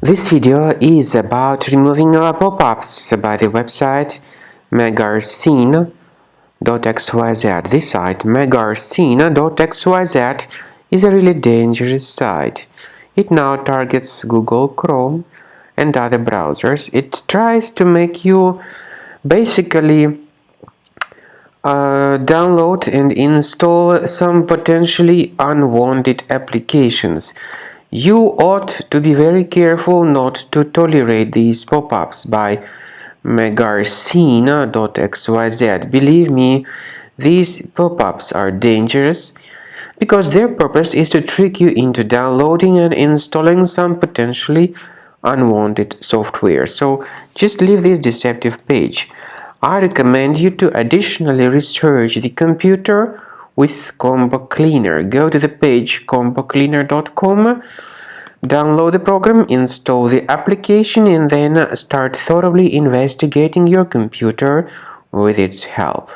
This video is about removing pop-ups by the website Megarsin.xyz. This site, Megarsin.xyz, is a really dangerous site. It now targets Google Chrome and other browsers. It tries to make you basically download and install some potentially unwanted applications. You ought to be very careful not to tolerate these pop-ups by Megarsin.xyz. Believe me, these pop-ups are dangerous because their purpose is to trick you into downloading and installing some potentially unwanted software. So just leave this deceptive page. I recommend you to additionally research the computer with Combo Cleaner. Go to the page combocleaner.com, download the program, install the application, and then start thoroughly investigating your computer with its help.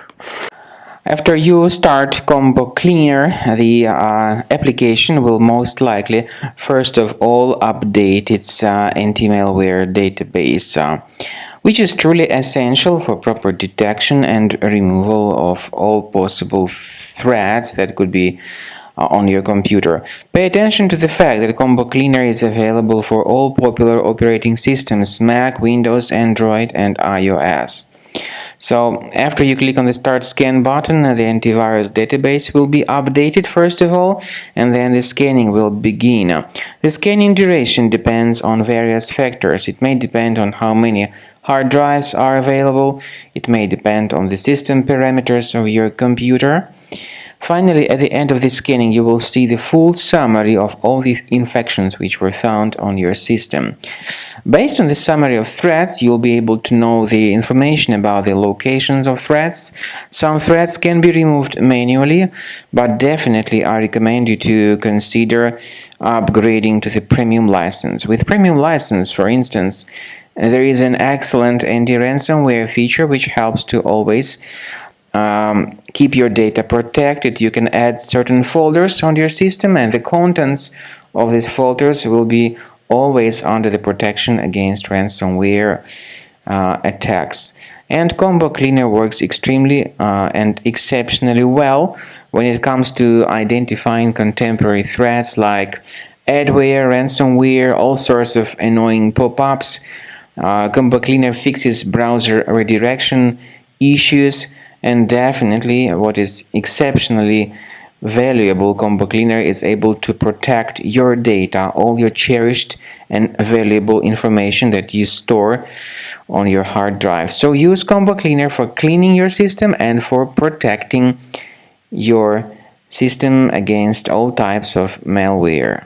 After you start Combo Cleaner, the application will most likely first of all update its anti-malware database, which is truly essential for proper detection and removal of all possible threats that could be on your computer. Pay attention to the fact that Combo Cleaner is available for all popular operating systems: Mac, Windows, Android, and iOS. So after you click on the Start Scan button, the antivirus database will be updated first of all, and then the scanning will begin. The scanning duration depends on various factors. It may depend on how many hard drives are available. It may depend on the system parameters of your computer. Finally, at the end of the scanning, you will see the full summary of all the infections which were found on your system. Based on the summary of threats, you'll be able to know the information about the locations of threats. Some threats can be removed manually, but definitely I recommend you to consider upgrading to the premium license. With premium license, for instance, there is an excellent anti-ransomware feature which helps to always keep your data protected. You can add certain folders on your system, and the contents of these folders will be always under the protection against ransomware attacks. And Combo Cleaner works extremely and exceptionally well when it comes to identifying contemporary threats like adware, ransomware, all sorts of annoying pop-ups. Combo Cleaner fixes browser redirection issues. And definitely, what is exceptionally valuable, Combo Cleaner is able to protect your data, all your cherished and valuable information that you store on your hard drive. So use Combo Cleaner for cleaning your system and for protecting your system against all types of malware.